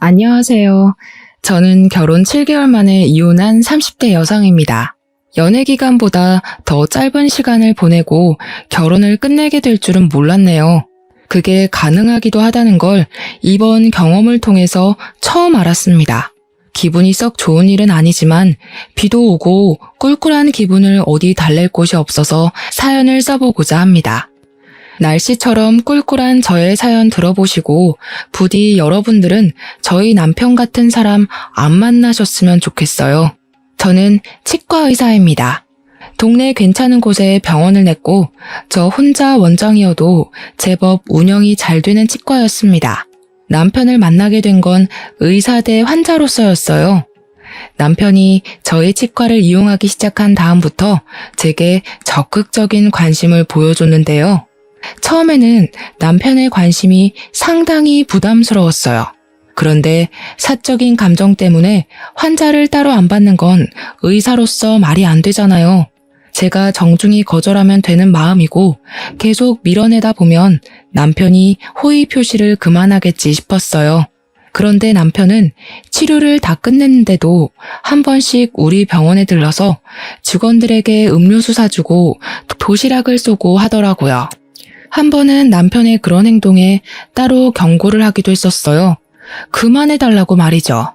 안녕하세요. 저는 결혼 7개월 만에 이혼한 30대 여성입니다. 연애 기간보다 더 짧은 시간을 보내고 결혼을 끝내게 될 줄은 몰랐네요. 그게 가능하기도 하다는 걸 이번 경험을 통해서 처음 알았습니다. 기분이 썩 좋은 일은 아니지만 비도 오고 꿀꿀한 기분을 어디 달랠 곳이 없어서 사연을 써보고자 합니다. 날씨처럼 꿀꿀한 저의 사연 들어보시고 부디 여러분들은 저희 남편 같은 사람 안 만나셨으면 좋겠어요. 저는 치과 의사입니다. 동네 괜찮은 곳에 병원을 냈고 저 혼자 원장이어도 제법 운영이 잘 되는 치과였습니다. 남편을 만나게 된 건 의사 대 환자로서였어요. 남편이 저희 치과를 이용하기 시작한 다음부터 제게 적극적인 관심을 보여줬는데요. 처음에는 남편의 관심이 상당히 부담스러웠어요. 그런데 사적인 감정 때문에 환자를 따로 안 받는 건 의사로서 말이 안 되잖아요. 제가 정중히 거절하면 되는 마음이고 계속 밀어내다 보면 남편이 호의 표시를 그만하겠지 싶었어요. 그런데 남편은 치료를 다 끝냈는데도 한 번씩 우리 병원에 들러서 직원들에게 음료수 사주고 도시락을 쏘고 하더라고요. 한 번은 남편의 그런 행동에 따로 경고를 하기도 했었어요. 그만해달라고 말이죠.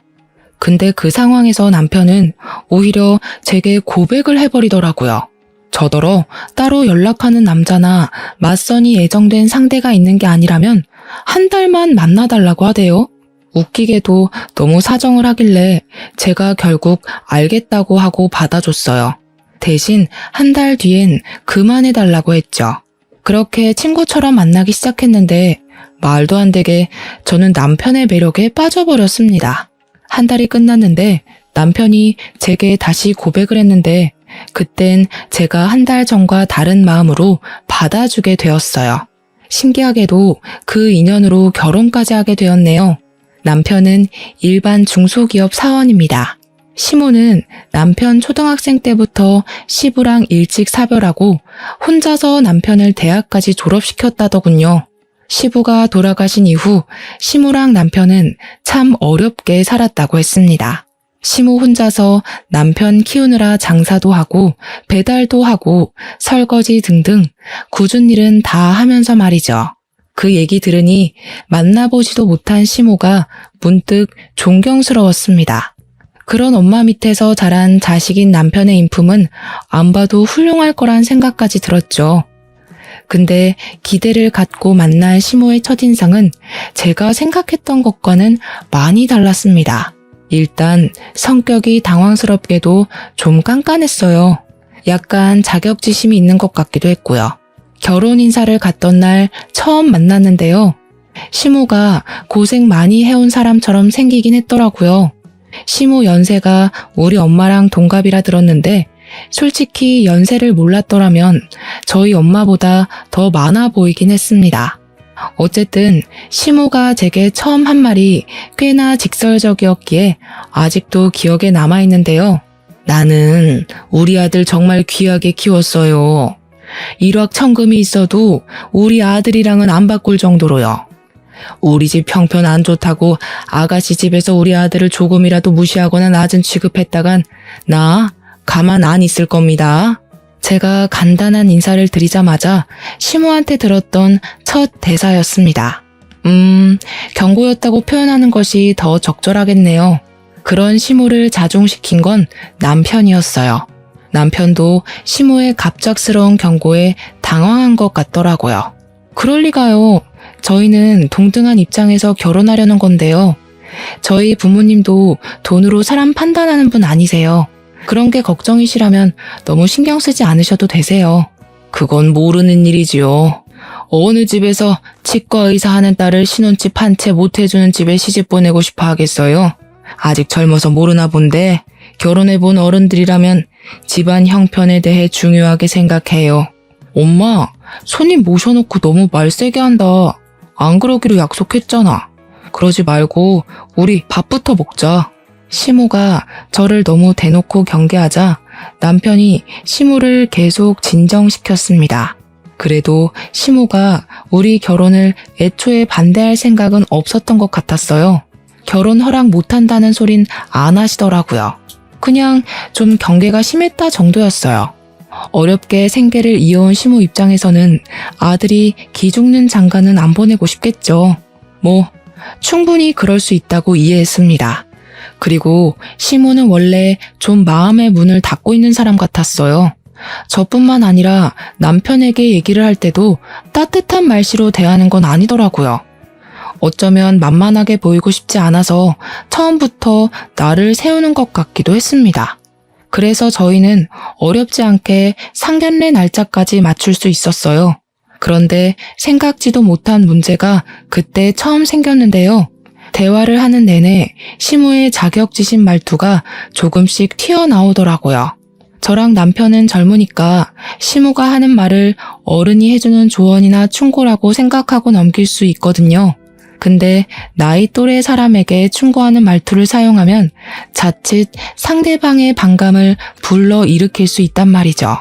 근데 그 상황에서 남편은 오히려 제게 고백을 해버리더라고요. 저더러 따로 연락하는 남자나 맞선이 예정된 상대가 있는 게 아니라면 한 달만 만나달라고 하대요. 웃기게도 너무 사정을 하길래 제가 결국 알겠다고 하고 받아줬어요. 대신 한 달 뒤엔 그만해달라고 했죠. 그렇게 친구처럼 만나기 시작했는데 말도 안 되게 저는 남편의 매력에 빠져버렸습니다. 한 달이 끝났는데 남편이 제게 다시 고백을 했는데 그땐 제가 한 달 전과 다른 마음으로 받아주게 되었어요. 신기하게도 그 인연으로 결혼까지 하게 되었네요. 남편은 일반 중소기업 사원입니다. 시모는 남편 초등학생 때부터 시부랑 일찍 사별하고 혼자서 남편을 대학까지 졸업시켰다더군요. 시부가 돌아가신 이후 시모랑 남편은 참 어렵게 살았다고 했습니다. 시모 혼자서 남편 키우느라 장사도 하고 배달도 하고 설거지 등등 굳은 일은 다 하면서 말이죠. 그 얘기 들으니 만나보지도 못한 시모가 문득 존경스러웠습니다. 그런 엄마 밑에서 자란 자식인 남편의 인품은 안 봐도 훌륭할 거란 생각까지 들었죠. 근데 기대를 갖고 만난 시모의 첫인상은 제가 생각했던 것과는 많이 달랐습니다. 일단 성격이 당황스럽게도 좀 깐깐했어요. 약간 자격지심이 있는 것 같기도 했고요. 결혼 인사를 갔던 날 처음 만났는데요. 시모가 고생 많이 해온 사람처럼 생기긴 했더라고요. 시모 연세가 우리 엄마랑 동갑이라 들었는데 솔직히 연세를 몰랐더라면 저희 엄마보다 더 많아 보이긴 했습니다. 어쨌든 시모가 제게 처음 한 말이 꽤나 직설적이었기에 아직도 기억에 남아있는데요. 나는 우리 아들 정말 귀하게 키웠어요. 일확천금이 있어도 우리 아들이랑은 안 바꿀 정도로요. 우리 집 형편 안 좋다고 아가씨 집에서 우리 아들을 조금이라도 무시하거나 낮은 취급했다간 나 가만 안 있을 겁니다. 제가 간단한 인사를 드리자마자 시모한테 들었던 첫 대사였습니다. 경고였다고 표현하는 것이 더 적절하겠네요. 그런 시모를 자중시킨 건 남편이었어요. 남편도 시모의 갑작스러운 경고에 당황한 것 같더라고요. 그럴 리가요. 저희는 동등한 입장에서 결혼하려는 건데요. 저희 부모님도 돈으로 사람 판단하는 분 아니세요. 그런 게 걱정이시라면 너무 신경 쓰지 않으셔도 되세요. 그건 모르는 일이지요. 어느 집에서 치과 의사 하는 딸을 신혼집 한 채 못 해주는 집에 시집 보내고 싶어 하겠어요? 아직 젊어서 모르나 본데 결혼해본 어른들이라면 집안 형편에 대해 중요하게 생각해요. 엄마, 손님 모셔놓고 너무 말 세게 한다. 안 그러기로 약속했잖아. 그러지 말고 우리 밥부터 먹자. 시모가 저를 너무 대놓고 경계하자 남편이 시모를 계속 진정시켰습니다. 그래도 시모가 우리 결혼을 애초에 반대할 생각은 없었던 것 같았어요. 결혼 허락 못한다는 소린 안 하시더라고요. 그냥 좀 경계가 심했다 정도였어요. 어렵게 생계를 이어온 시모 입장에서는 아들이 기죽는 장가는 안 보내고 싶겠죠. 충분히 그럴 수 있다고 이해했습니다. 그리고 시모는 원래 좀 마음의 문을 닫고 있는 사람 같았어요. 저뿐만 아니라 남편에게 얘기를 할 때도 따뜻한 말씨로 대하는 건 아니더라고요. 어쩌면 만만하게 보이고 싶지 않아서 처음부터 나를 세우는 것 같기도 했습니다. 그래서 저희는 어렵지 않게 상견례 날짜까지 맞출 수 있었어요. 그런데 생각지도 못한 문제가 그때 처음 생겼는데요. 대화를 하는 내내 시모의 자격지심 말투가 조금씩 튀어나오더라고요. 저랑 남편은 젊으니까 시모가 하는 말을 어른이 해주는 조언이나 충고라고 생각하고 넘길 수 있거든요. 근데 나이 또래 사람에게 충고하는 말투를 사용하면 자칫 상대방의 반감을 불러일으킬 수 있단 말이죠.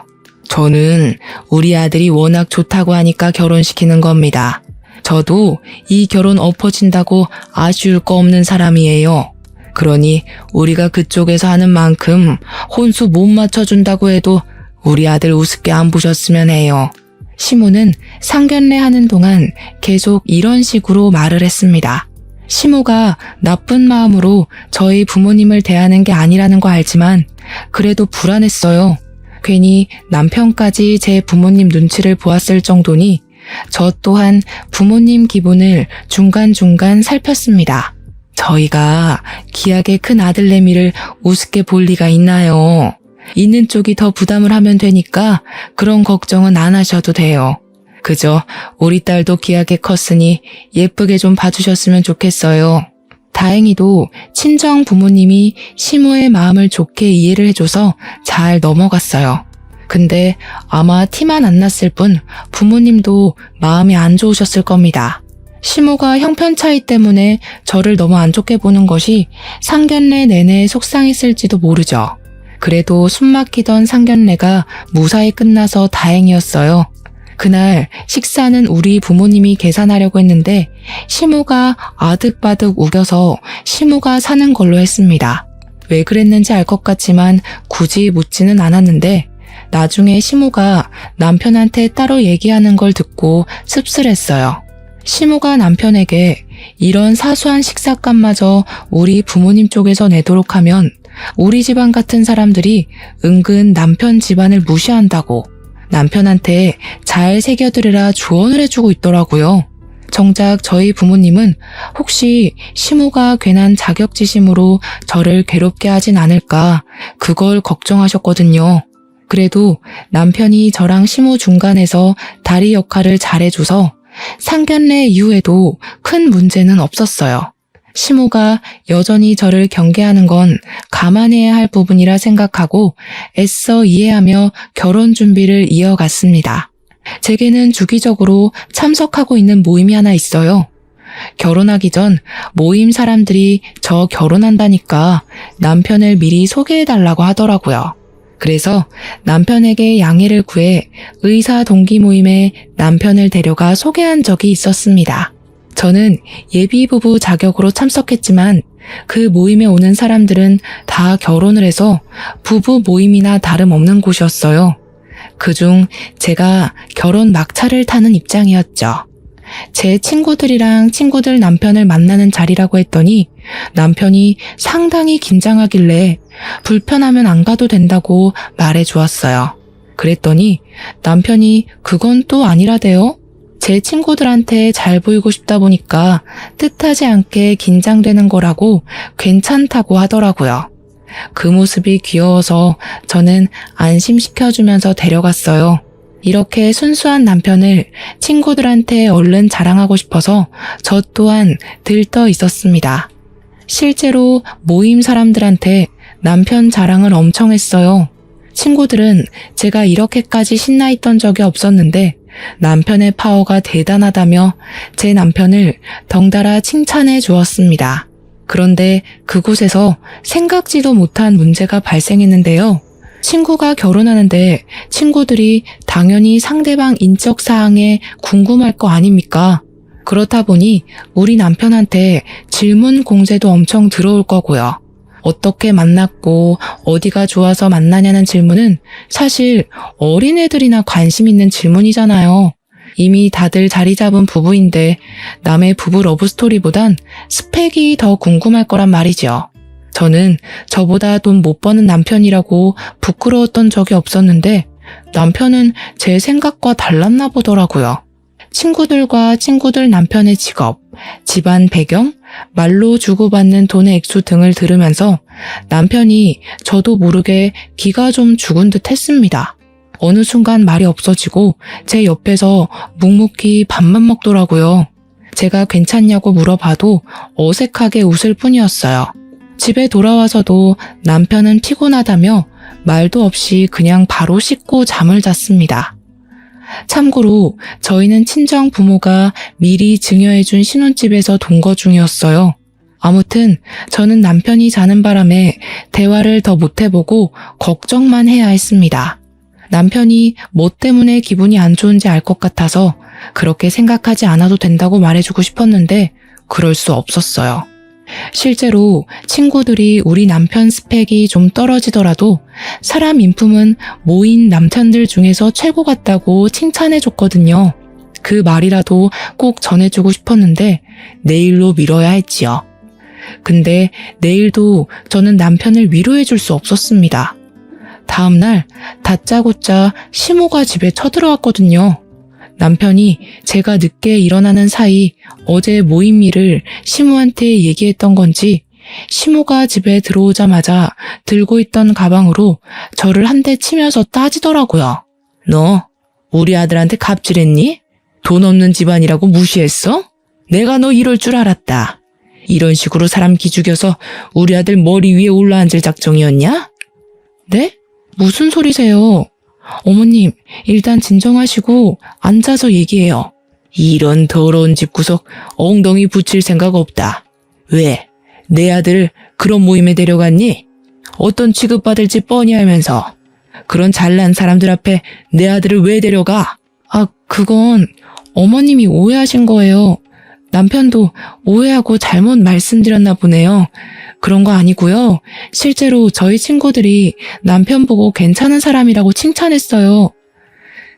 저는 우리 아들이 워낙 좋다고 하니까 결혼시키는 겁니다. 저도 이 결혼 엎어진다고 아쉬울 거 없는 사람이에요. 그러니 우리가 그쪽에서 하는 만큼 혼수 못 맞춰준다고 해도 우리 아들 우습게 안 보셨으면 해요. 시모는 상견례 하는 동안 계속 이런 식으로 말을 했습니다. 시모가 나쁜 마음으로 저희 부모님을 대하는 게 아니라는 거 알지만 그래도 불안했어요. 괜히 남편까지 제 부모님 눈치를 보았을 정도니 저 또한 부모님 기분을 중간중간 살폈습니다. 저희가 기하게 큰 아들내미를 우습게 볼 리가 있나요? 있는 쪽이 더 부담을 하면 되니까 그런 걱정은 안 하셔도 돼요. 그저 우리 딸도 기하게 컸으니 예쁘게 좀 봐주셨으면 좋겠어요. 다행히도 친정 부모님이 시모의 마음을 좋게 이해를 해줘서 잘 넘어갔어요. 근데 아마 티만 안 났을 뿐 부모님도 마음이 안 좋으셨을 겁니다. 시모가 형편 차이 때문에 저를 너무 안 좋게 보는 것이 상견례 내내 속상했을지도 모르죠. 그래도 숨막히던 상견례가 무사히 끝나서 다행이었어요. 그날 식사는 우리 부모님이 계산하려고 했는데 시모가 아득바득 우겨서 시모가 사는 걸로 했습니다. 왜 그랬는지 알 것 같지만 굳이 묻지는 않았는데 나중에 시모가 남편한테 따로 얘기하는 걸 듣고 씁쓸했어요. 시모가 남편에게 이런 사소한 식사값마저 우리 부모님 쪽에서 내도록 하면 우리 집안 같은 사람들이 은근 남편 집안을 무시한다고 남편한테 잘 새겨들으라 조언을 해주고 있더라고요. 정작 저희 부모님은 혹시 시모가 괜한 자격지심으로 저를 괴롭게 하진 않을까 그걸 걱정하셨거든요. 그래도 남편이 저랑 시모 중간에서 다리 역할을 잘해줘서 상견례 이후에도 큰 문제는 없었어요. 시모가 여전히 저를 경계하는 건 감안해야 할 부분이라 생각하고 애써 이해하며 결혼 준비를 이어갔습니다. 제게는 주기적으로 참석하고 있는 모임이 하나 있어요. 결혼하기 전 모임 사람들이 저 결혼한다니까 남편을 미리 소개해달라고 하더라고요. 그래서 남편에게 양해를 구해 의사 동기 모임에 남편을 데려가 소개한 적이 있었습니다. 저는 예비부부 자격으로 참석했지만 그 모임에 오는 사람들은 다 결혼을 해서 부부 모임이나 다름없는 곳이었어요. 그중 제가 결혼 막차를 타는 입장이었죠. 제 친구들이랑 친구들 남편을 만나는 자리라고 했더니 남편이 상당히 긴장하길래 불편하면 안 가도 된다고 말해 주었어요. 그랬더니 남편이 그건 또 아니라대요. 제 친구들한테 잘 보이고 싶다 보니까 뜻하지 않게 긴장되는 거라고 괜찮다고 하더라고요. 그 모습이 귀여워서 저는 안심시켜주면서 데려갔어요. 이렇게 순수한 남편을 친구들한테 얼른 자랑하고 싶어서 저 또한 들떠 있었습니다. 실제로 모임 사람들한테 남편 자랑을 엄청 했어요. 친구들은 제가 이렇게까지 신나 있던 적이 없었는데 남편의 파워가 대단하다며 제 남편을 덩달아 칭찬해 주었습니다. 그런데 그곳에서 생각지도 못한 문제가 발생했는데요. 친구가 결혼하는데 친구들이 당연히 상대방 인적 사항에 궁금할 거 아닙니까? 그렇다 보니 우리 남편한테 질문 공세도 엄청 들어올 거고요. 어떻게 만났고 어디가 좋아서 만나냐는 질문은 사실 어린애들이나 관심 있는 질문이잖아요. 이미 다들 자리 잡은 부부인데 남의 부부 러브스토리보단 스펙이 더 궁금할 거란 말이죠. 저는 저보다 돈 못 버는 남편이라고 부끄러웠던 적이 없었는데 남편은 제 생각과 달랐나 보더라고요. 친구들과 친구들 남편의 직업, 집안 배경, 말로 주고받는 돈의 액수 등을 들으면서 남편이 저도 모르게 기가 좀 죽은 듯 했습니다. 어느 순간 말이 없어지고 제 옆에서 묵묵히 밥만 먹더라고요. 제가 괜찮냐고 물어봐도 어색하게 웃을 뿐이었어요. 집에 돌아와서도 남편은 피곤하다며 말도 없이 그냥 바로 씻고 잠을 잤습니다. 참고로 저희는 친정 부모가 미리 증여해준 신혼집에서 동거 중이었어요. 아무튼 저는 남편이 자는 바람에 대화를 더 못해보고 걱정만 해야 했습니다. 남편이 뭐 때문에 기분이 안 좋은지 알 것 같아서 그렇게 생각하지 않아도 된다고 말해주고 싶었는데 그럴 수 없었어요. 실제로 친구들이 우리 남편 스펙이 좀 떨어지더라도 사람 인품은 모인 남편들 중에서 최고 같다고 칭찬해줬거든요. 그 말이라도 꼭 전해주고 싶었는데 내일로 미뤄야 했지요. 근데 내일도 저는 남편을 위로해줄 수 없었습니다. 다음날 다짜고짜 시모가 집에 쳐들어왔거든요. 남편이 제가 늦게 일어나는 사이 어제 모임 일을 시모한테 얘기했던 건지 시모가 집에 들어오자마자 들고 있던 가방으로 저를 한 대 치면서 따지더라고요. 너 우리 아들한테 갑질했니? 돈 없는 집안이라고 무시했어? 내가 너 이럴 줄 알았다. 이런 식으로 사람 기죽여서 우리 아들 머리 위에 올라앉을 작정이었냐? 네? 무슨 소리세요? 어머님, 일단 진정하시고 앉아서 얘기해요. 이런 더러운 집구석 엉덩이 붙일 생각 없다. 왜? 내 아들을 그런 모임에 데려갔니? 어떤 취급받을지 뻔히 알면서 그런 잘난 사람들 앞에 내 아들을 왜 데려가? 그건 어머님이 오해하신 거예요. 남편도 오해하고 잘못 말씀드렸나 보네요. 그런 거 아니고요. 실제로 저희 친구들이 남편 보고 괜찮은 사람이라고 칭찬했어요.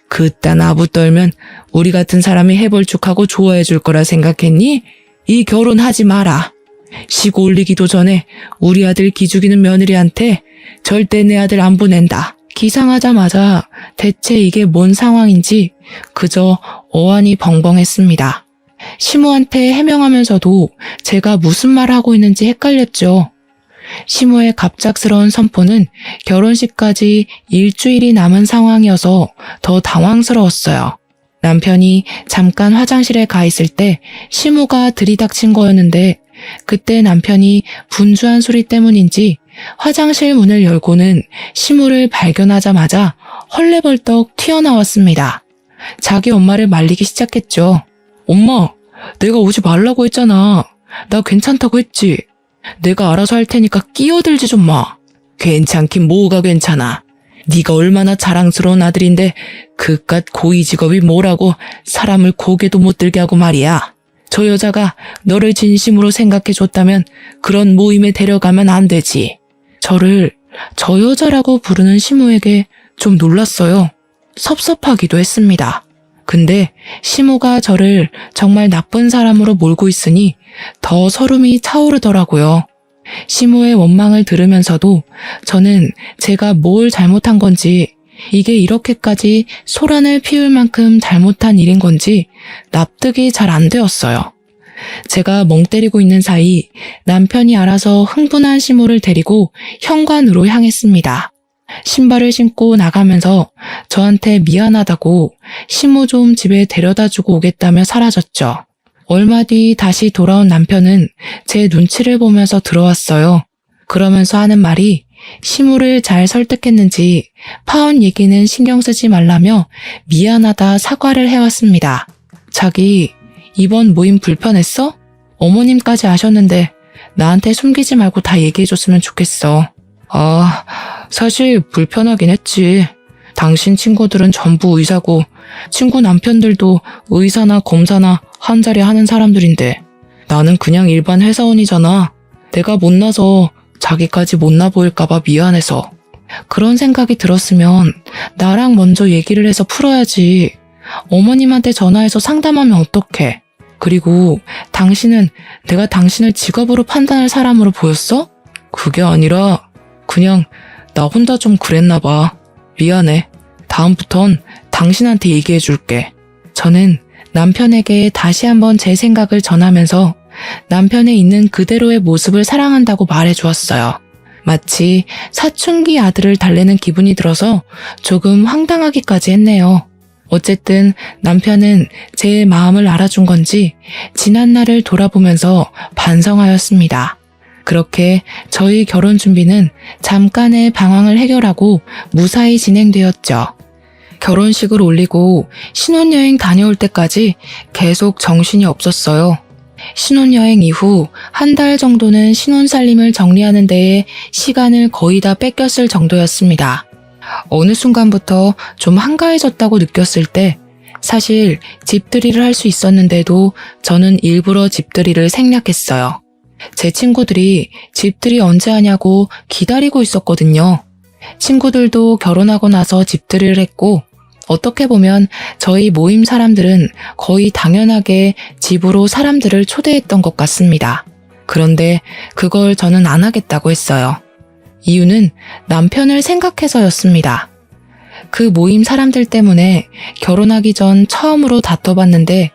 그딴 아부 떨면 우리 같은 사람이 해벌쭉하고 좋아해 줄 거라 생각했니? 이 결혼하지 마라. 시고 올리기도 전에 우리 아들 기죽이는 며느리한테 절대 내 아들 안 보낸다. 기상하자마자 대체 이게 뭔 상황인지 그저 어안이 벙벙했습니다. 시모한테 해명하면서도 제가 무슨 말 하고 있는지 헷갈렸죠. 시모의 갑작스러운 선포는 결혼식까지 일주일이 남은 상황이어서 더 당황스러웠어요. 남편이 잠깐 화장실에 가 있을 때 시모가 들이닥친 거였는데 그때 남편이 분주한 소리 때문인지 화장실 문을 열고는 시모를 발견하자마자 헐레벌떡 튀어나왔습니다. 자기 엄마를 말리기 시작했죠. 엄마, 내가 오지 말라고 했잖아. 나 괜찮다고 했지. 내가 알아서 할 테니까 끼어들지 좀 마. 괜찮긴 뭐가 괜찮아. 네가 얼마나 자랑스러운 아들인데 그깟 고위 직업이 뭐라고 사람을 고개도 못 들게 하고 말이야. 저 여자가 너를 진심으로 생각해줬다면 그런 모임에 데려가면 안 되지. 저를 저 여자라고 부르는 시모에게 좀 놀랐어요. 섭섭하기도 했습니다. 근데 시모가 저를 정말 나쁜 사람으로 몰고 있으니 더 서름이 차오르더라고요. 시모의 원망을 들으면서도 저는 제가 뭘 잘못한 건지, 이게 이렇게까지 소란을 피울 만큼 잘못한 일인 건지 납득이 잘 안 되었어요. 제가 멍 때리고 있는 사이 남편이 알아서 흥분한 시모를 데리고 현관으로 향했습니다. 신발을 신고 나가면서 저한테 미안하다고 시모 좀 집에 데려다주고 오겠다며 사라졌죠. 얼마 뒤 다시 돌아온 남편은 제 눈치를 보면서 들어왔어요. 그러면서 하는 말이 시모를 잘 설득했는지 파혼 얘기는 신경 쓰지 말라며 미안하다 사과를 해왔습니다. 자기 이번 모임 불편했어? 어머님까지 아셨는데 나한테 숨기지 말고 다 얘기해줬으면 좋겠어. 사실 불편하긴 했지. 당신 친구들은 전부 의사고 친구 남편들도 의사나 검사나 한 자리 하는 사람들인데 나는 그냥 일반 회사원이잖아. 내가 못나서 자기까지 못나 보일까봐 미안해서. 그런 생각이 들었으면 나랑 먼저 얘기를 해서 풀어야지. 어머님한테 전화해서 상담하면 어떡해. 그리고 당신은 내가 당신을 직업으로 판단할 사람으로 보였어? 그게 아니라 그냥 나 혼자 좀 그랬나 봐. 미안해. 다음부턴 당신한테 얘기해 줄게. 저는 남편에게 다시 한번 제 생각을 전하면서 남편의 있는 그대로의 모습을 사랑한다고 말해 주었어요. 마치 사춘기 아들을 달래는 기분이 들어서 조금 황당하기까지 했네요. 어쨌든 남편은 제 마음을 알아준 건지 지난 날을 돌아보면서 반성하였습니다. 그렇게 저희 결혼 준비는 잠깐의 방황을 해결하고 무사히 진행되었죠. 결혼식을 올리고 신혼여행 다녀올 때까지 계속 정신이 없었어요. 신혼여행 이후 한 달 정도는 신혼살림을 정리하는 데에 시간을 거의 다 뺏겼을 정도였습니다. 어느 순간부터 좀 한가해졌다고 느꼈을 때 사실 집들이를 할 수 있었는데도 저는 일부러 집들이를 생략했어요. 제 친구들이 집들이 언제 하냐고 기다리고 있었거든요. 친구들도 결혼하고 나서 집들이를 했고 어떻게 보면 저희 모임 사람들은 거의 당연하게 집으로 사람들을 초대했던 것 같습니다. 그런데 그걸 저는 안 하겠다고 했어요. 이유는 남편을 생각해서였습니다. 그 모임 사람들 때문에 결혼하기 전 처음으로 다퉈봤는데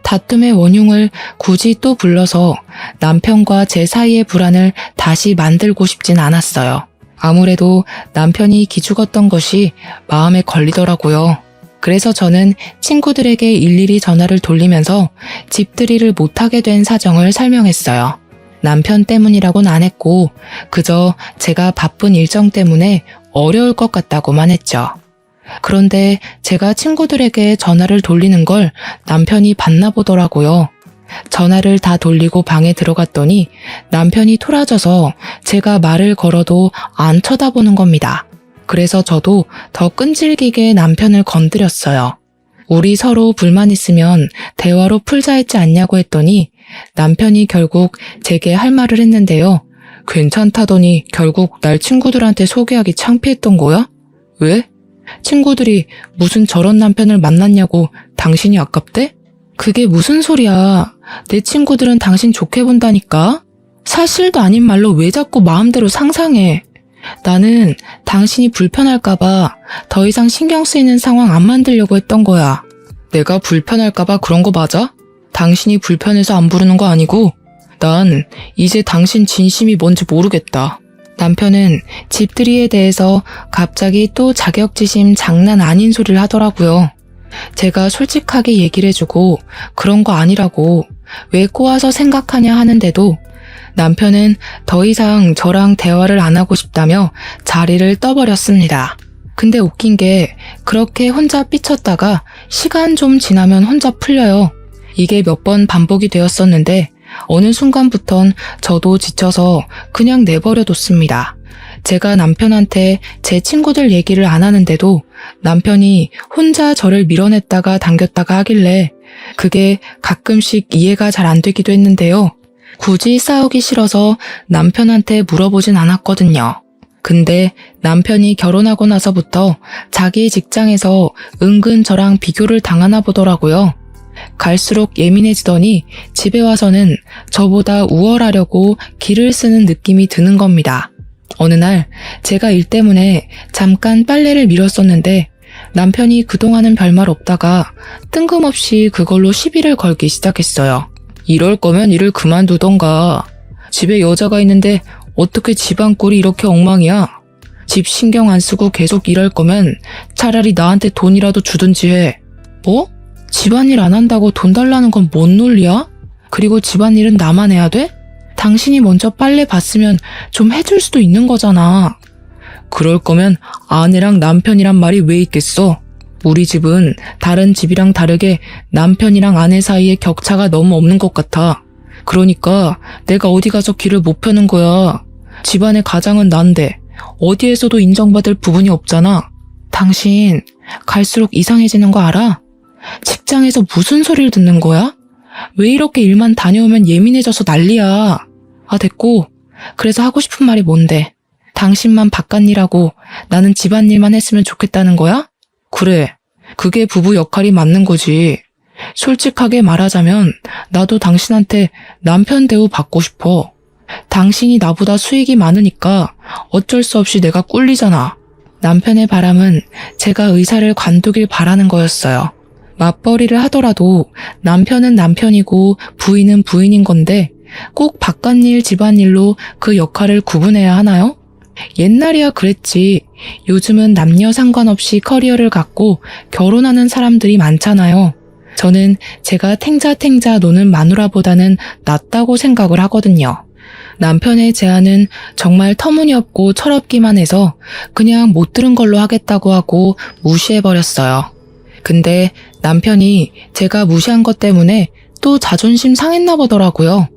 다툼의 원흉을 굳이 또 불러서 남편과 제 사이의 불안을 다시 만들고 싶진 않았어요. 아무래도 남편이 기죽었던 것이 마음에 걸리더라고요. 그래서 저는 친구들에게 일일이 전화를 돌리면서 집들이를 못하게 된 사정을 설명했어요. 남편 때문이라고는 안 했고 그저 제가 바쁜 일정 때문에 어려울 것 같다고만 했죠. 그런데 제가 친구들에게 전화를 돌리는 걸 남편이 봤나 보더라고요. 전화를 다 돌리고 방에 들어갔더니 남편이 토라져서 제가 말을 걸어도 안 쳐다보는 겁니다. 그래서 저도 더 끈질기게 남편을 건드렸어요. 우리 서로 불만 있으면 대화로 풀자 했지 않냐고 했더니 남편이 결국 제게 할 말을 했는데요. 괜찮다더니 결국 날 친구들한테 소개하기 창피했던 거야? 왜? 친구들이 무슨 저런 남편을 만났냐고 당신이 아깝대? 그게 무슨 소리야. 내 친구들은 당신 좋게 본다니까? 사실도 아닌 말로 왜 자꾸 마음대로 상상해. 나는 당신이 불편할까봐 더 이상 신경 쓰이는 상황 안 만들려고 했던 거야. 내가 불편할까봐 그런 거 맞아? 당신이 불편해서 안 부르는 거 아니고 난 이제 당신 진심이 뭔지 모르겠다. 남편은 집들이에 대해서 갑자기 또 자격지심 장난 아닌 소리를 하더라고요. 제가 솔직하게 얘기를 해주고 그런 거 아니라고 왜 꼬아서 생각하냐 하는데도 남편은 더 이상 저랑 대화를 안 하고 싶다며 자리를 떠버렸습니다. 근데 웃긴 게 그렇게 혼자 삐쳤다가 시간 좀 지나면 혼자 풀려요. 이게 몇 번 반복이 되었었는데 어느 순간부턴 저도 지쳐서 그냥 내버려뒀습니다. 제가 남편한테 제 친구들 얘기를 안 하는데도 남편이 혼자 저를 밀어냈다가 당겼다가 하길래 그게 가끔씩 이해가 잘 안 되기도 했는데요. 굳이 싸우기 싫어서 남편한테 물어보진 않았거든요. 근데 남편이 결혼하고 나서부터 자기 직장에서 은근 저랑 비교를 당하나 보더라고요. 갈수록 예민해지더니 집에 와서는 저보다 우월하려고 기를 쓰는 느낌이 드는 겁니다. 어느 날 제가 일 때문에 잠깐 빨래를 밀었었는데 남편이 그동안은 별말 없다가 뜬금없이 그걸로 시비를 걸기 시작했어요. 이럴 거면 일을 그만두던가. 집에 여자가 있는데 어떻게 집안 꼴이 이렇게 엉망이야? 집 신경 안 쓰고 계속 일할 거면 차라리 나한테 돈이라도 주든지 해. 뭐? 집안일 안 한다고 돈 달라는 건 뭔 논리야? 그리고 집안일은 나만 해야 돼? 당신이 먼저 빨래 봤으면 좀 해줄 수도 있는 거잖아. 그럴 거면 아내랑 남편이란 말이 왜 있겠어? 우리 집은 다른 집이랑 다르게 남편이랑 아내 사이에 격차가 너무 없는 것 같아. 그러니까 내가 어디 가서 길을 못 펴는 거야. 집안의 가장은 난데 어디에서도 인정받을 부분이 없잖아. 당신 갈수록 이상해지는 거 알아? 직장에서 무슨 소리를 듣는 거야? 왜 이렇게 일만 다녀오면 예민해져서 난리야. 아, 됐고. 그래서 하고 싶은 말이 뭔데? 당신만 바깥일하고 나는 집안일만 했으면 좋겠다는 거야? 그래. 그게 부부 역할이 맞는 거지. 솔직하게 말하자면 나도 당신한테 남편 대우 받고 싶어. 당신이 나보다 수익이 많으니까 어쩔 수 없이 내가 꿀리잖아. 남편의 바람은 제가 의사를 관두길 바라는 거였어요. 맞벌이를 하더라도 남편은 남편이고 부인은 부인인 건데 꼭 바깥일 집안일로 그 역할을 구분해야 하나요? 옛날이야 그랬지. 요즘은 남녀 상관없이 커리어를 갖고 결혼하는 사람들이 많잖아요. 저는 제가 탱자탱자 노는 마누라보다는 낫다고 생각을 하거든요. 남편의 제안은 정말 터무니없고 철없기만 해서 그냥 못 들은 걸로 하겠다고 하고 무시해버렸어요. 근데 남편이 제가 무시한 것 때문에 또 자존심 상했나 보더라고요.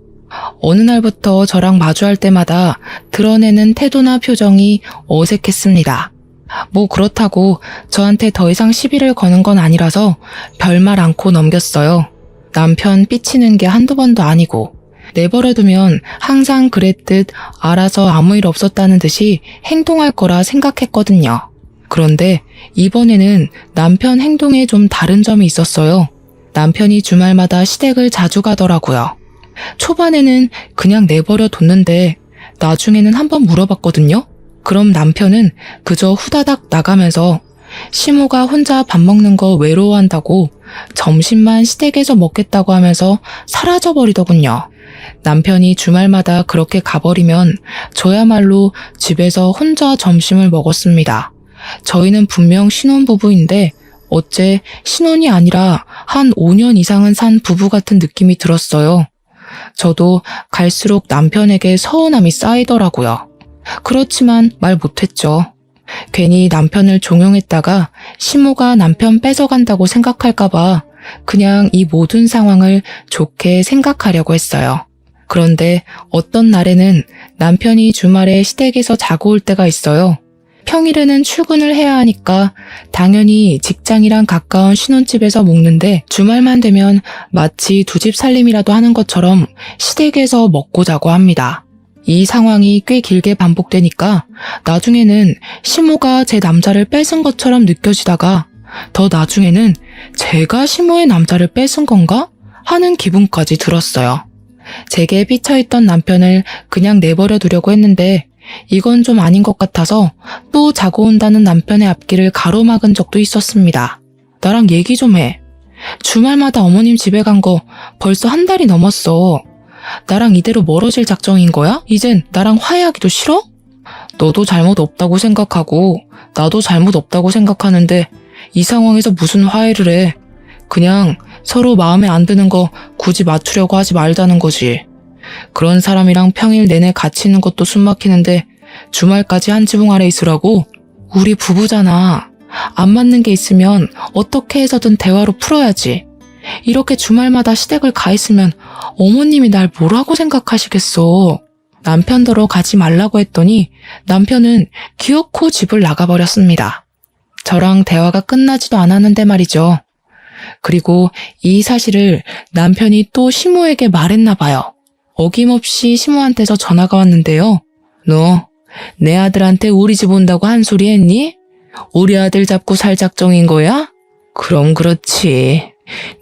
어느 날부터 저랑 마주할 때마다 드러내는 태도나 표정이 어색했습니다. 뭐 그렇다고 저한테 더 이상 시비를 거는 건 아니라서 별말 않고 넘겼어요. 남편 삐치는 게 한두 번도 아니고 내버려두면 항상 그랬듯 알아서 아무 일 없었다는 듯이 행동할 거라 생각했거든요. 그런데 이번에는 남편 행동에 좀 다른 점이 있었어요. 남편이 주말마다 시댁을 자주 가더라고요. 초반에는 그냥 내버려 뒀는데 나중에는 한번 물어봤거든요. 그럼 남편은 그저 후다닥 나가면서 시모가 혼자 밥 먹는 거 외로워한다고 점심만 시댁에서 먹겠다고 하면서 사라져버리더군요. 남편이 주말마다 그렇게 가버리면 저야말로 집에서 혼자 점심을 먹었습니다. 저희는 분명 신혼부부인데 어째 신혼이 아니라 한 5년 이상은 산 부부 같은 느낌이 들었어요. 저도 갈수록 남편에게 서운함이 쌓이더라고요. 그렇지만 말 못했죠. 괜히 남편을 종용했다가 시모가 남편 뺏어간다고 생각할까봐 그냥 이 모든 상황을 좋게 생각하려고 했어요. 그런데 어떤 날에는 남편이 주말에 시댁에서 자고 올 때가 있어요. 평일에는 출근을 해야 하니까 당연히 직장이랑 가까운 신혼집에서 먹는데 주말만 되면 마치 두 집 살림이라도 하는 것처럼 시댁에서 먹고 자고 합니다. 이 상황이 꽤 길게 반복되니까 나중에는 시모가 제 남자를 뺏은 것처럼 느껴지다가 더 나중에는 제가 시모의 남자를 뺏은 건가? 하는 기분까지 들었어요. 제게 삐쳐있던 남편을 그냥 내버려 두려고 했는데 이건 좀 아닌 것 같아서 또 자고 온다는 남편의 앞길을 가로막은 적도 있었습니다. 나랑 얘기 좀 해. 주말마다 어머님 집에 간 거 벌써 한 달이 넘었어. 나랑 이대로 멀어질 작정인 거야? 이젠 나랑 화해하기도 싫어? 너도 잘못 없다고 생각하고 나도 잘못 없다고 생각하는데 이 상황에서 무슨 화해를 해. 그냥 서로 마음에 안 드는 거 굳이 맞추려고 하지 말자는 거지. 그런 사람이랑 평일 내내 같이 있는 것도 숨막히는데 주말까지 한 지붕 아래 있으라고? 우리 부부잖아. 안 맞는 게 있으면 어떻게 해서든 대화로 풀어야지. 이렇게 주말마다 시댁을 가 있으면 어머님이 날 뭐라고 생각하시겠어. 남편더러 가지 말라고 했더니 남편은 기어코 집을 나가버렸습니다. 저랑 대화가 끝나지도 않았는데 말이죠. 그리고 이 사실을 남편이 또 시모에게 말했나 봐요. 어김없이 시모한테서 전화가 왔는데요. 너 내 아들한테 우리 집 온다고 한 소리 했니? 우리 아들 잡고 살 작정인 거야? 그럼 그렇지.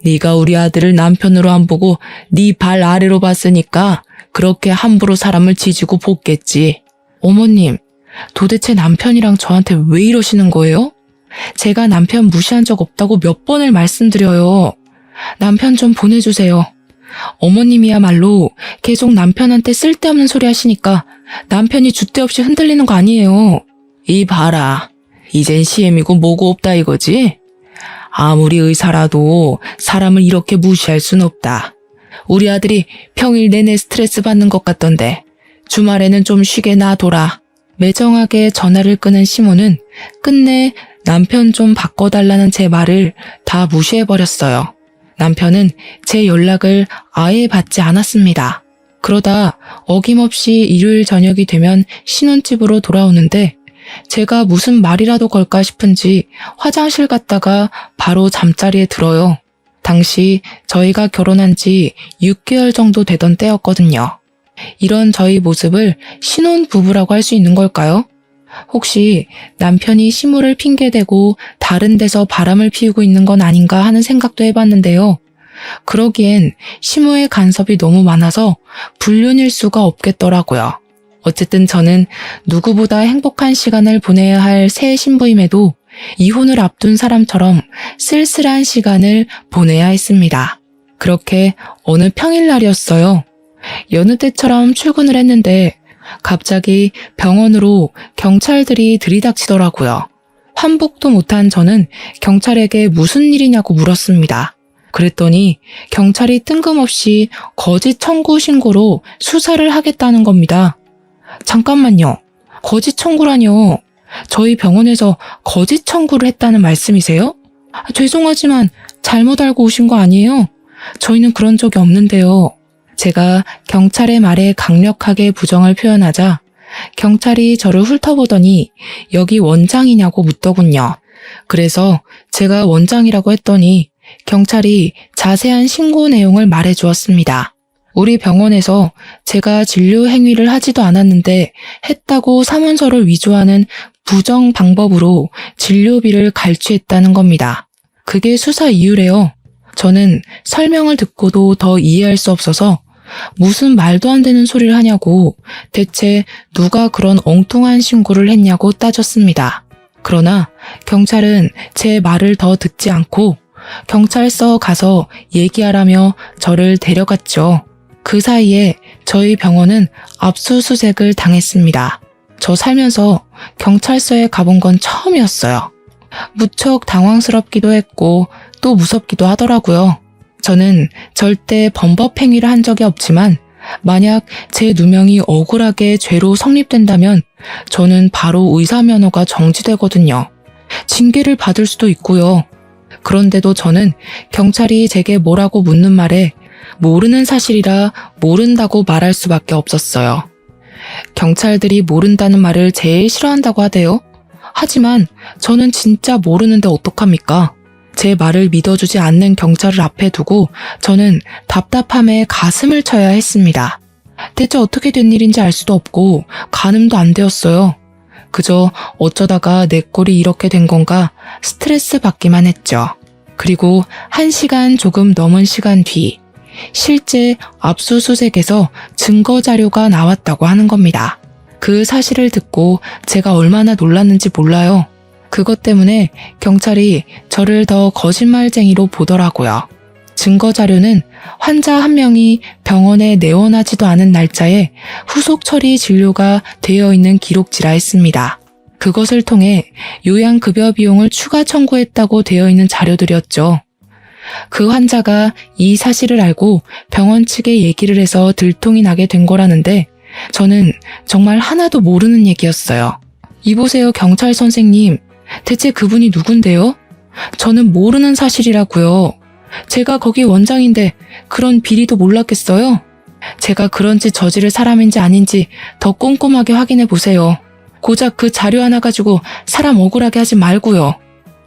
네가 우리 아들을 남편으로 안 보고 네 발 아래로 봤으니까 그렇게 함부로 사람을 지지고 볶겠지. 어머님, 도대체 남편이랑 저한테 왜 이러시는 거예요? 제가 남편 무시한 적 없다고 몇 번을 말씀드려요. 남편 좀 보내주세요. 어머님이야말로 계속 남편한테 쓸데없는 소리 하시니까 남편이 줏대없이 흔들리는 거 아니에요. 이 봐라. 이젠 시엠이고 뭐고 없다 이거지? 아무리 의사라도 사람을 이렇게 무시할 순 없다. 우리 아들이 평일 내내 스트레스 받는 것 같던데 주말에는 좀 쉬게 놔둬라. 매정하게 전화를 끄는 시모는 끝내 남편 좀 바꿔달라는 제 말을 다 무시해버렸어요. 남편은 제 연락을 아예 받지 않았습니다. 그러다 어김없이 일요일 저녁이 되면 신혼집으로 돌아오는데 제가 무슨 말이라도 걸까 싶은지 화장실 갔다가 바로 잠자리에 들어요. 당시 저희가 결혼한 지 6개월 정도 되던 때였거든요. 이런 저희 모습을 신혼부부라고 할 수 있는 걸까요? 혹시 남편이 시무를 핑계대고 다른 데서 바람을 피우고 있는 건 아닌가 하는 생각도 해봤는데요. 그러기엔 시무의 간섭이 너무 많아서 불륜일 수가 없겠더라고요. 어쨌든 저는 누구보다 행복한 시간을 보내야 할 새 신부임에도 이혼을 앞둔 사람처럼 쓸쓸한 시간을 보내야 했습니다. 그렇게 어느 평일날이었어요. 여느 때처럼 출근을 했는데 갑자기 병원으로 경찰들이 들이닥치더라고요. 환복도 못한 저는 경찰에게 무슨 일이냐고 물었습니다. 그랬더니 경찰이 뜬금없이 거짓 청구 신고로 수사를 하겠다는 겁니다. 잠깐만요. 거짓 청구라뇨. 저희 병원에서 거짓 청구를 했다는 말씀이세요? 죄송하지만 잘못 알고 오신 거 아니에요? 저희는 그런 적이 없는데요. 제가 경찰의 말에 강력하게 부정을 표현하자 경찰이 저를 훑어보더니 여기 원장이냐고 묻더군요. 그래서 제가 원장이라고 했더니 경찰이 자세한 신고 내용을 말해 주었습니다. 우리 병원에서 제가 진료 행위를 하지도 않았는데 했다고 사문서를 위조하는 부정 방법으로 진료비를 갈취했다는 겁니다. 그게 수사 이유래요. 저는 설명을 듣고도 더 이해할 수 없어서 무슨 말도 안 되는 소리를 하냐고 대체 누가 그런 엉뚱한 신고를 했냐고 따졌습니다. 그러나 경찰은 제 말을 더 듣지 않고 경찰서 가서 얘기하라며 저를 데려갔죠. 그 사이에 저희 병원은 압수수색을 당했습니다. 저 살면서 경찰서에 가본 건 처음이었어요. 무척 당황스럽기도 했고 또 무섭기도 하더라고요. 저는 절대 범법 행위를 한 적이 없지만 만약 제 누명이 억울하게 죄로 성립된다면 저는 바로 의사면허가 정지되거든요. 징계를 받을 수도 있고요. 그런데도 저는 경찰이 제게 뭐라고 묻는 말에 모르는 사실이라 모른다고 말할 수밖에 없었어요. 경찰들이 모른다는 말을 제일 싫어한다고 하대요. 하지만 저는 진짜 모르는데 어떡합니까? 제 말을 믿어주지 않는 경찰을 앞에 두고 저는 답답함에 가슴을 쳐야 했습니다. 대체 어떻게 된 일인지 알 수도 없고 가늠도 안 되었어요. 그저 어쩌다가 내 꼴이 이렇게 된 건가 스트레스 받기만 했죠. 그리고 1시간 조금 넘은 시간 뒤 실제 압수수색에서 증거 자료가 나왔다고 하는 겁니다. 그 사실을 듣고 제가 얼마나 놀랐는지 몰라요. 그것 때문에 경찰이 저를 더 거짓말쟁이로 보더라고요. 증거 자료는 환자 한 명이 병원에 내원하지도 않은 날짜에 후속 처리 진료가 되어 있는 기록지라 했습니다. 그것을 통해 요양급여 비용을 추가 청구했다고 되어 있는 자료들이었죠. 그 환자가 이 사실을 알고 병원 측에 얘기를 해서 들통이 나게 된 거라는데 저는 정말 하나도 모르는 얘기였어요. 이보세요, 경찰 선생님. 대체 그분이 누군데요? 저는 모르는 사실이라고요. 제가 거기 원장인데 그런 비리도 몰랐겠어요? 제가 그런 짓 저지를 사람인지 아닌지 더 꼼꼼하게 확인해 보세요. 고작 그 자료 하나 가지고 사람 억울하게 하지 말고요.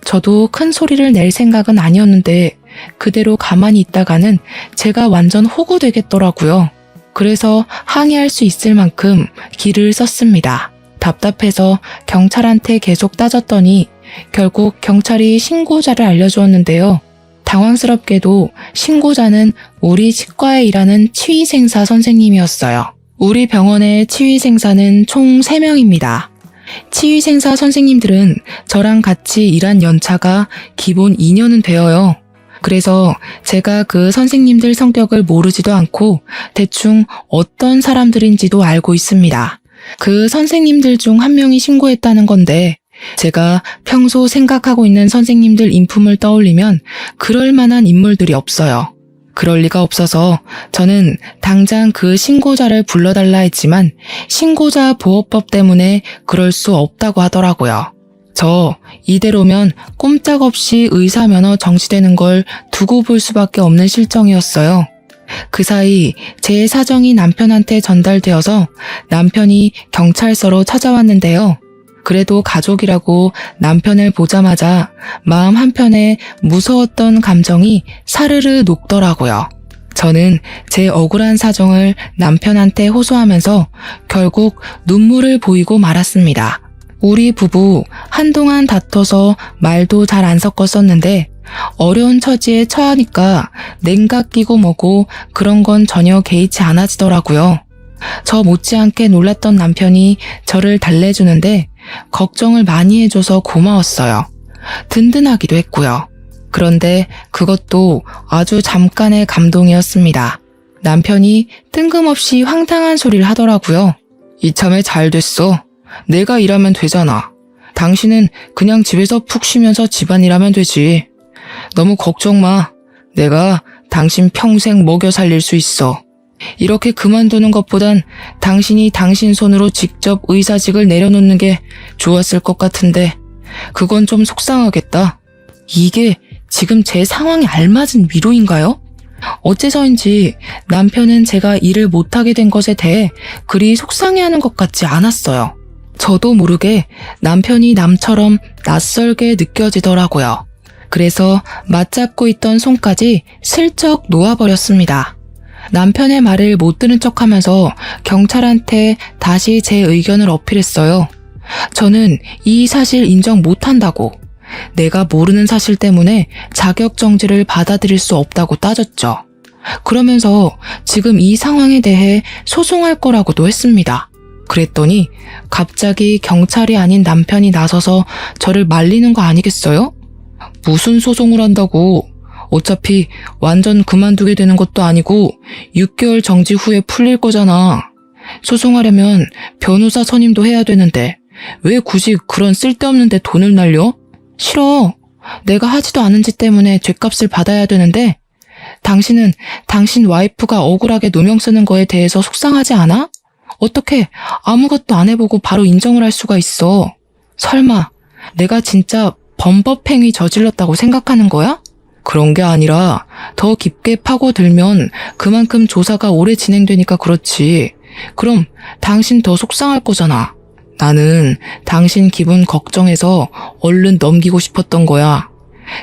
저도 큰 소리를 낼 생각은 아니었는데 그대로 가만히 있다가는 제가 완전 호구되겠더라고요. 그래서 항의할 수 있을 만큼 기를 썼습니다. 답답해서 경찰한테 계속 따졌더니 결국 경찰이 신고자를 알려주었는데요. 당황스럽게도 신고자는 우리 치과에 일하는 치위생사 선생님이었어요. 우리 병원의 치위생사는 총 3명입니다. 치위생사 선생님들은 저랑 같이 일한 연차가 기본 2년은 되어요. 그래서 제가 그 선생님들 성격을 모르지도 않고 대충 어떤 사람들인지도 알고 있습니다. 그 선생님들 중 한 명이 신고했다는 건데 제가 평소 생각하고 있는 선생님들 인품을 떠올리면 그럴 만한 인물들이 없어요. 그럴 리가 없어서 저는 당장 그 신고자를 불러달라 했지만 신고자 보호법 때문에 그럴 수 없다고 하더라고요. 저 이대로면 꼼짝없이 의사면허 정지되는 걸 두고 볼 수밖에 없는 실정이었어요. 그 사이 제 사정이 남편한테 전달되어서 남편이 경찰서로 찾아왔는데요. 그래도 가족이라고 남편을 보자마자 마음 한편에 무서웠던 감정이 사르르 녹더라고요. 저는 제 억울한 사정을 남편한테 호소하면서 결국 눈물을 보이고 말았습니다. 우리 부부 한동안 다퉈서 말도 잘 안 섞었었는데 어려운 처지에 처하니까 냉각 끼고 뭐고 그런 건 전혀 개의치 않아지더라고요. 저 못지않게 놀랐던 남편이 저를 달래주는데 걱정을 많이 해줘서 고마웠어요. 든든하기도 했고요. 그런데 그것도 아주 잠깐의 감동이었습니다. 남편이 뜬금없이 황당한 소리를 하더라고요. 이참에 잘 됐어. 내가 일하면 되잖아. 당신은 그냥 집에서 푹 쉬면서 집안일하면 되지. 너무 걱정 마. 내가 당신 평생 먹여 살릴 수 있어. 이렇게 그만두는 것보단 당신이 당신 손으로 직접 의사직을 내려놓는 게 좋았을 것 같은데 그건 좀 속상하겠다. 이게 지금 제 상황에 알맞은 위로인가요? 어째서인지 남편은 제가 일을 못하게 된 것에 대해 그리 속상해하는 것 같지 않았어요. 저도 모르게 남편이 남처럼 낯설게 느껴지더라고요. 그래서 맞잡고 있던 손까지 슬쩍 놓아버렸습니다. 남편의 말을 못 들은 척하면서 경찰한테 다시 제 의견을 어필했어요. 저는 이 사실 인정 못한다고, 내가 모르는 사실 때문에 자격정지를 받아들일 수 없다고 따졌죠. 그러면서 지금 이 상황에 대해 소송할 거라고도 했습니다. 그랬더니 갑자기 경찰이 아닌 남편이 나서서 저를 말리는 거 아니겠어요? 무슨 소송을 한다고. 어차피 완전 그만두게 되는 것도 아니고 6개월 정지 후에 풀릴 거잖아. 소송하려면 변호사 선임도 해야 되는데 왜 굳이 그런 쓸데없는 데 돈을 날려? 싫어. 내가 하지도 않은 짓 때문에 죗값을 받아야 되는데 당신은 당신 와이프가 억울하게 누명 쓰는 거에 대해서 속상하지 않아? 어떻게 아무것도 안 해보고 바로 인정을 할 수가 있어? 설마 내가 진짜 범법행위 저질렀다고 생각하는 거야? 그런 게 아니라 더 깊게 파고들면 그만큼 조사가 오래 진행되니까 그렇지. 그럼 당신 더 속상할 거잖아. 나는 당신 기분 걱정해서 얼른 넘기고 싶었던 거야.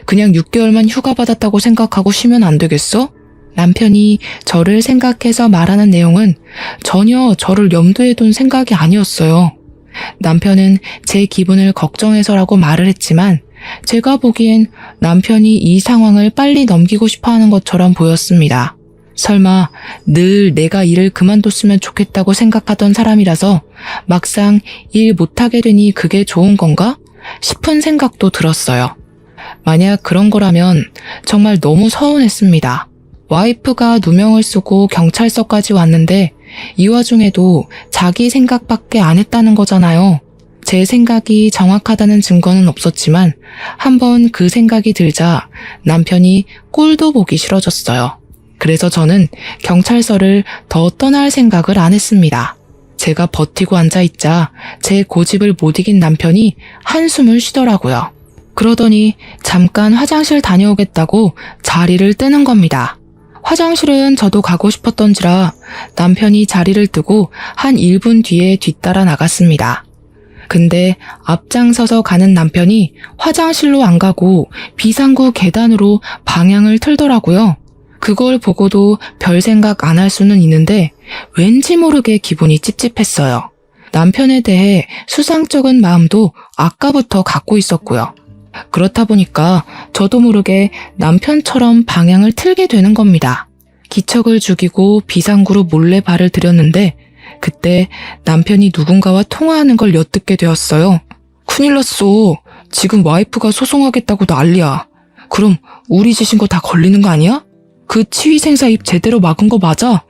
그냥 6개월만 휴가 받았다고 생각하고 쉬면 안 되겠어? 남편이 저를 생각해서 말하는 내용은 전혀 저를 염두에 둔 생각이 아니었어요. 남편은 제 기분을 걱정해서라고 말을 했지만 제가 보기엔 남편이 이 상황을 빨리 넘기고 싶어 하는 것처럼 보였습니다. 설마 늘 내가 일을 그만뒀으면 좋겠다고 생각하던 사람이라서 막상 일 못하게 되니 그게 좋은 건가? 싶은 생각도 들었어요. 만약 그런 거라면 정말 너무 서운했습니다. 와이프가 누명을 쓰고 경찰서까지 왔는데 이 와중에도 자기 생각밖에 안 했다는 거잖아요. 제 생각이 정확하다는 증거는 없었지만 한번 그 생각이 들자 남편이 꼴도 보기 싫어졌어요. 그래서 저는 경찰서를 더 떠날 생각을 안 했습니다. 제가 버티고 앉아있자 제 고집을 못 이긴 남편이 한숨을 쉬더라고요. 그러더니 잠깐 화장실 다녀오겠다고 자리를 뜨는 겁니다. 화장실은 저도 가고 싶었던지라 남편이 자리를 뜨고 한 1분 뒤에 뒤따라 나갔습니다. 근데 앞장서서 가는 남편이 화장실로 안 가고 비상구 계단으로 방향을 틀더라고요. 그걸 보고도 별 생각 안 할 수는 있는데 왠지 모르게 기분이 찝찝했어요. 남편에 대해 수상쩍은 마음도 아까부터 갖고 있었고요. 그렇다 보니까 저도 모르게 남편처럼 방향을 틀게 되는 겁니다. 기척을 죽이고 비상구로 몰래 발을 들였는데 그때 남편이 누군가와 통화하는 걸 엿듣게 되었어요. 큰일 났어. 지금 와이프가 소송하겠다고 난리야. 그럼 우리 짓인 거 다 걸리는 거 아니야? 그 치위생사 입 제대로 막은 거 맞아?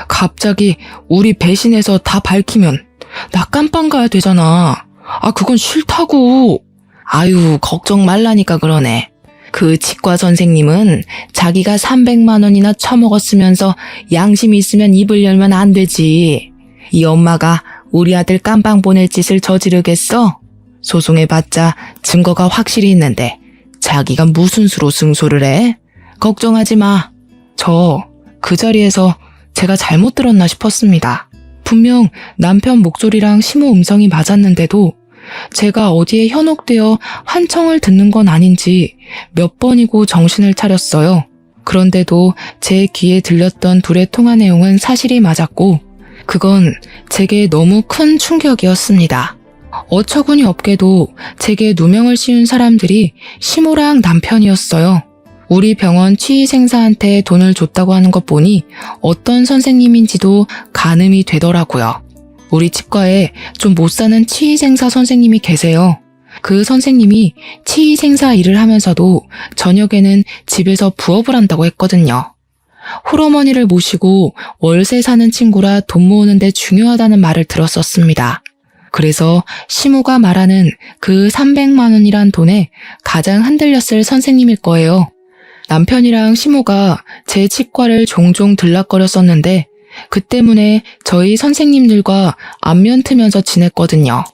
갑자기 우리 배신해서 다 밝히면 나 깜빵 가야 되잖아. 아, 그건 싫다고. 아유, 걱정 말라니까 그러네. 그 치과 선생님은 자기가 300만 원이나 처먹었으면서 양심 있으면 입을 열면 안 되지. 이 엄마가 우리 아들 깜빵 보낼 짓을 저지르겠어? 소송해봤자 증거가 확실히 있는데 자기가 무슨 수로 승소를 해? 걱정하지 마. 저 그 자리에서 제가 잘못 들었나 싶었습니다. 분명 남편 목소리랑 심호 음성이 맞았는데도 제가 어디에 현혹되어 환청을 듣는 건 아닌지 몇 번이고 정신을 차렸어요. 그런데도 제 귀에 들렸던 둘의 통화 내용은 사실이 맞았고 그건 제게 너무 큰 충격이었습니다. 어처구니 없게도 제게 누명을 씌운 사람들이 시모랑 남편이었어요. 우리 병원 치의생사한테 돈을 줬다고 하는 것 보니 어떤 선생님인지도 가늠이 되더라고요. 우리 치과에 좀 못 사는 치의생사 선생님이 계세요. 그 선생님이 치의생사 일을 하면서도 저녁에는 집에서 부업을 한다고 했거든요. 홀어머니를 모시고 월세 사는 친구라 돈 모으는데 중요하다는 말을 들었었습니다. 그래서 시모가 말하는 그 300만 원이란 돈에 가장 흔들렸을 선생님일 거예요. 남편이랑 시모가 제 치과를 종종 들락거렸었는데 그 때문에 저희 선생님들과 안면 트면서 지냈거든요.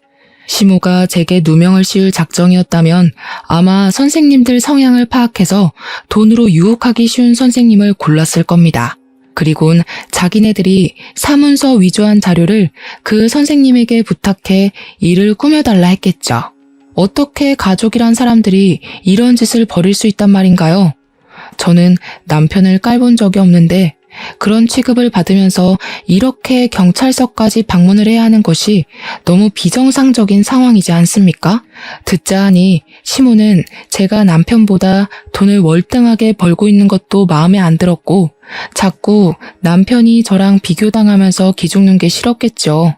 시모가 제게 누명을 씌울 작정이었다면 아마 선생님들 성향을 파악해서 돈으로 유혹하기 쉬운 선생님을 골랐을 겁니다. 그리곤 자기네들이 사문서 위조한 자료를 그 선생님에게 부탁해 일을 꾸며달라 했겠죠. 어떻게 가족이란 사람들이 이런 짓을 벌일 수 있단 말인가요? 저는 남편을 깔본 적이 없는데 그런 취급을 받으면서 이렇게 경찰서까지 방문을 해야 하는 것이 너무 비정상적인 상황이지 않습니까? 듣자 하니 시모는 제가 남편보다 돈을 월등하게 벌고 있는 것도 마음에 안 들었고 자꾸 남편이 저랑 비교당하면서 기죽는 게 싫었겠죠.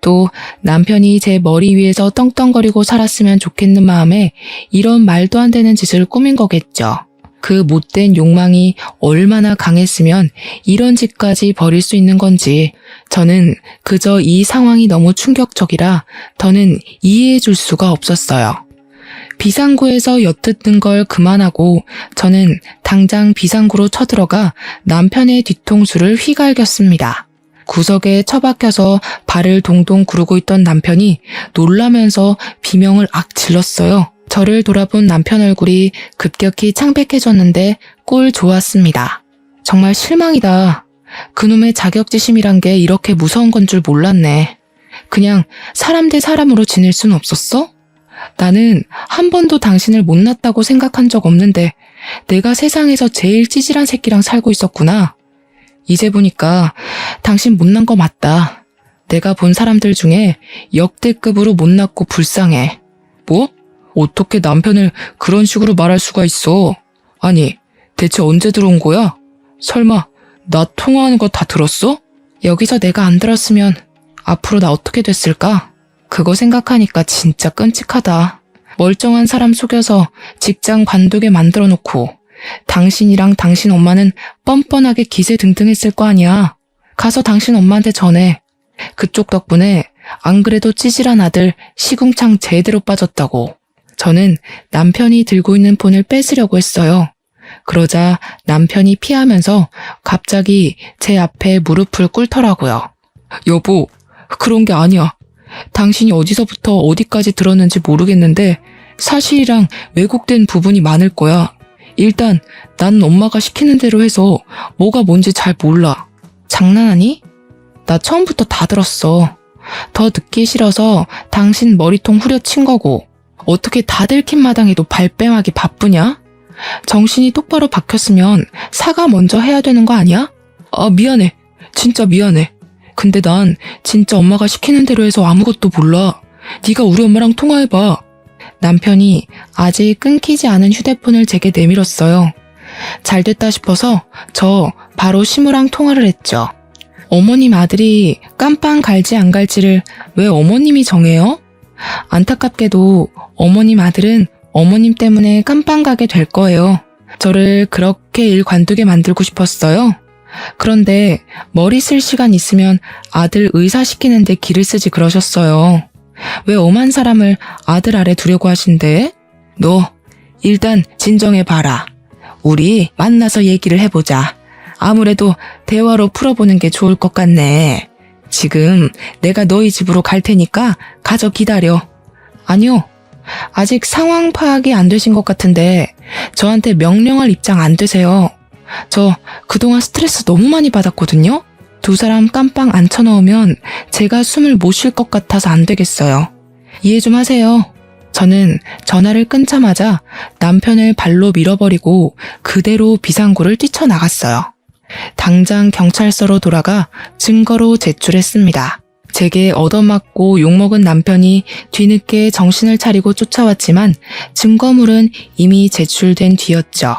또 남편이 제 머리 위에서 떵떵거리고 살았으면 좋겠는 마음에 이런 말도 안 되는 짓을 꾸민 거겠죠. 그 못된 욕망이 얼마나 강했으면 이런 짓까지 벌일 수 있는 건지 저는 그저 이 상황이 너무 충격적이라 더는 이해해 줄 수가 없었어요. 비상구에서 엿듣는 걸 그만하고 저는 당장 비상구로 쳐들어가 남편의 뒤통수를 휘갈겼습니다. 구석에 처박혀서 발을 동동 구르고 있던 남편이 놀라면서 비명을 악 질렀어요. 저를 돌아본 남편 얼굴이 급격히 창백해졌는데 꼴 좋았습니다. 정말 실망이다. 그놈의 자격지심이란 게 이렇게 무서운 건 줄 몰랐네. 그냥 사람 대 사람으로 지낼 순 없었어? 나는 한 번도 당신을 못났다고 생각한 적 없는데 내가 세상에서 제일 찌질한 새끼랑 살고 있었구나. 이제 보니까 당신 못난 거 맞다. 내가 본 사람들 중에 역대급으로 못났고 불쌍해. 뭐? 어떻게 남편을 그런 식으로 말할 수가 있어? 아니, 대체 언제 들어온 거야? 설마 나 통화하는 거 다 들었어? 여기서 내가 안 들었으면 앞으로 나 어떻게 됐을까? 그거 생각하니까 진짜 끔찍하다. 멀쩡한 사람 속여서 직장 관두게 만들어 놓고 당신이랑 당신 엄마는 뻔뻔하게 기세등등했을 거 아니야. 가서 당신 엄마한테 전해. 그쪽 덕분에 안 그래도 찌질한 아들 시궁창 제대로 빠졌다고. 저는 남편이 들고 있는 폰을 뺏으려고 했어요. 그러자 남편이 피하면서 갑자기 제 앞에 무릎을 꿇더라고요. 여보, 그런 게 아니야. 당신이 어디서부터 어디까지 들었는지 모르겠는데 사실이랑 왜곡된 부분이 많을 거야. 일단 난 엄마가 시키는 대로 해서 뭐가 뭔지 잘 몰라. 장난하니? 나 처음부터 다 들었어. 더 듣기 싫어서 당신 머리통 후려친 거고. 어떻게 다 들킨 마당에도 발뺌하기 바쁘냐? 정신이 똑바로 박혔으면 사과 먼저 해야 되는 거 아니야? 아, 미안해. 진짜 미안해. 근데 난 진짜 엄마가 시키는 대로 해서 아무것도 몰라. 네가 우리 엄마랑 통화해봐. 남편이 아직 끊기지 않은 휴대폰을 제게 내밀었어요. 잘 됐다 싶어서 저 바로 시무랑 통화를 했죠. 어머님 아들이 깜빵 갈지 안 갈지를 왜 어머님이 정해요? 안타깝게도 어머님 아들은 어머님 때문에 깜빵 가게 될 거예요. 저를 그렇게 일 관두게 만들고 싶었어요. 그런데 머리 쓸 시간 있으면 아들 의사 시키는데 기를 쓰지 그러셨어요. 왜 엄한 사람을 아들 아래 두려고 하신대? 너 일단 진정해봐라. 우리 만나서 얘기를 해보자. 아무래도 대화로 풀어보는 게 좋을 것 같네. 지금 내가 너희 집으로 갈 테니까 가서 기다려. 아니요. 아직 상황 파악이 안 되신 것 같은데 저한테 명령할 입장 안 되세요. 저 그동안 스트레스 너무 많이 받았거든요. 두 사람 깜빵 앉혀놓으면 제가 숨을 못 쉴 것 같아서 안 되겠어요. 이해 좀 하세요. 저는 전화를 끊자마자 남편을 발로 밀어버리고 그대로 비상구를 뛰쳐나갔어요. 당장 경찰서로 돌아가 증거로 제출했습니다. 제게 얻어맞고 욕먹은 남편이 뒤늦게 정신을 차리고 쫓아왔지만 증거물은 이미 제출된 뒤였죠.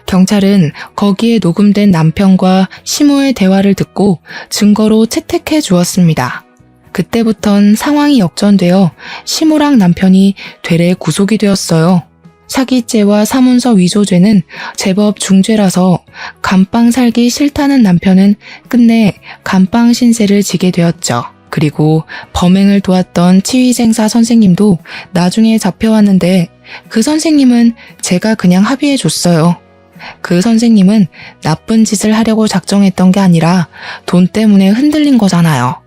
경찰은 거기에 녹음된 남편과 시모의 대화를 듣고 증거로 채택해 주었습니다. 그때부턴 상황이 역전되어 시모랑 남편이 되레 구속이 되었어요. 사기죄와 사문서 위조죄는 제법 중죄라서 감방 살기 싫다는 남편은 끝내 감방 신세를 지게 되었죠. 그리고 범행을 도왔던 치위생사 선생님도 나중에 잡혀왔는데 그 선생님은 제가 그냥 합의해줬어요. 그 선생님은 나쁜 짓을 하려고 작정했던 게 아니라 돈 때문에 흔들린 거잖아요.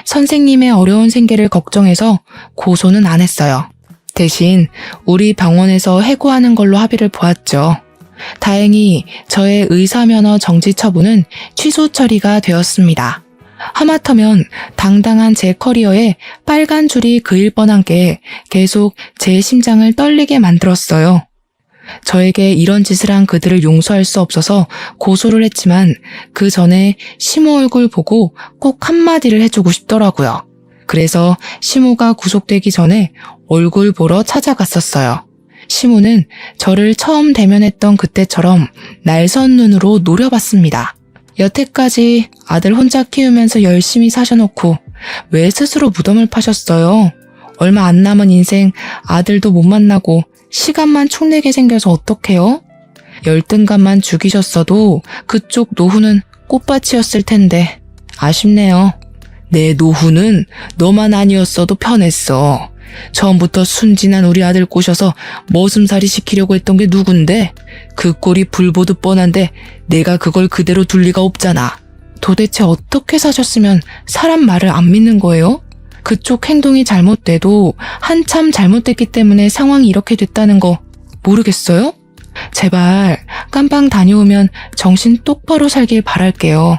선생님의 어려운 생계를 걱정해서 고소는 안 했어요. 대신 우리 병원에서 해고하는 걸로 합의를 보았죠. 다행히 저의 의사면허 정지 처분은 취소 처리가 되었습니다. 하마터면 당당한 제 커리어에 빨간 줄이 그일 뻔한 게 계속 제 심장을 떨리게 만들었어요. 저에게 이런 짓을 한 그들을 용서할 수 없어서 고소를 했지만 그 전에 시모 얼굴 보고 꼭 한마디를 해주고 싶더라고요. 그래서 시모가 구속되기 전에 얼굴 보러 찾아갔었어요. 시모는 저를 처음 대면했던 그때처럼 날선 눈으로 노려봤습니다. 여태까지 아들 혼자 키우면서 열심히 사셔놓고 왜 스스로 무덤을 파셨어요? 얼마 안 남은 인생 아들도 못 만나고 시간만 축내게 생겨서 어떡해요? 열등감만 죽이셨어도 그쪽 노후는 꽃밭이었을 텐데 아쉽네요. 내 노후는 너만 아니었어도 편했어. 처음부터 순진한 우리 아들 꼬셔서 머슴살이 시키려고 했던 게 누군데? 그 꼴이 불보듯 뻔한데 내가 그걸 그대로 둘 리가 없잖아. 도대체 어떻게 사셨으면 사람 말을 안 믿는 거예요? 그쪽 행동이 잘못돼도 한참 잘못됐기 때문에 상황이 이렇게 됐다는 거 모르겠어요? 제발 깜빵 다녀오면 정신 똑바로 살길 바랄게요.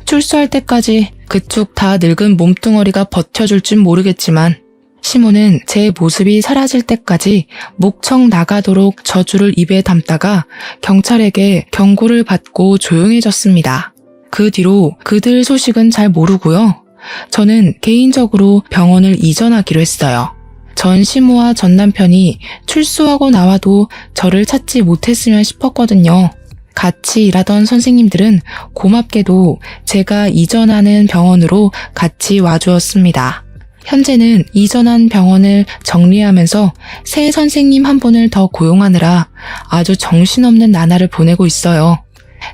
출소할 때까지 그쪽 다 늙은 몸뚱어리가 버텨줄 줄 모르겠지만 시모는 제 모습이 사라질 때까지 목청 나가도록 저주를 입에 담다가 경찰에게 경고를 받고 조용해졌습니다. 그 뒤로 그들 소식은 잘 모르고요. 저는 개인적으로 병원을 이전하기로 했어요. 전 시모와 전 남편이 출소하고 나와도 저를 찾지 못했으면 싶었거든요. 같이 일하던 선생님들은 고맙게도 제가 이전하는 병원으로 같이 와주었습니다. 현재는 이전한 병원을 정리하면서 새 선생님 한 분을 더 고용하느라 아주 정신없는 나날을 보내고 있어요.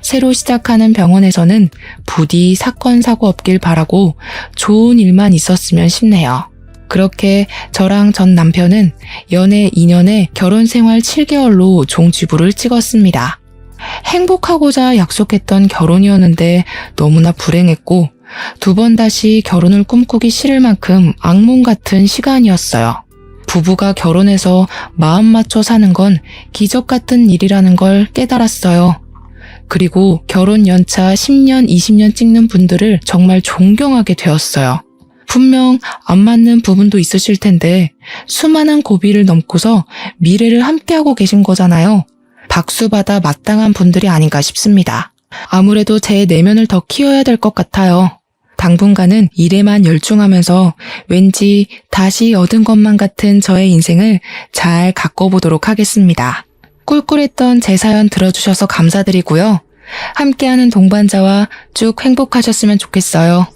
새로 시작하는 병원에서는 부디 사건 사고 없길 바라고 좋은 일만 있었으면 싶네요. 그렇게 저랑 전 남편은 연애 2년에 결혼 생활 7개월로 종지부를 찍었습니다. 행복하고자 약속했던 결혼이었는데 너무나 불행했고 2번 다시 결혼을 꿈꾸기 싫을 만큼 악몽 같은 시간이었어요. 부부가 결혼해서 마음 맞춰 사는 건 기적 같은 일이라는 걸 깨달았어요. 그리고 결혼 연차 10년, 20년 찍는 분들을 정말 존경하게 되었어요. 분명 안 맞는 부분도 있으실 텐데 수많은 고비를 넘고서 미래를 함께하고 계신 거잖아요. 박수받아 마땅한 분들이 아닌가 싶습니다. 아무래도 제 내면을 더 키워야 될 것 같아요. 당분간은 일에만 열중하면서 왠지 다시 얻은 것만 같은 저의 인생을 잘 가꿔보도록 하겠습니다. 꿀꿀했던 제 사연 들어주셔서 감사드리고요. 함께하는 동반자와 쭉 행복하셨으면 좋겠어요.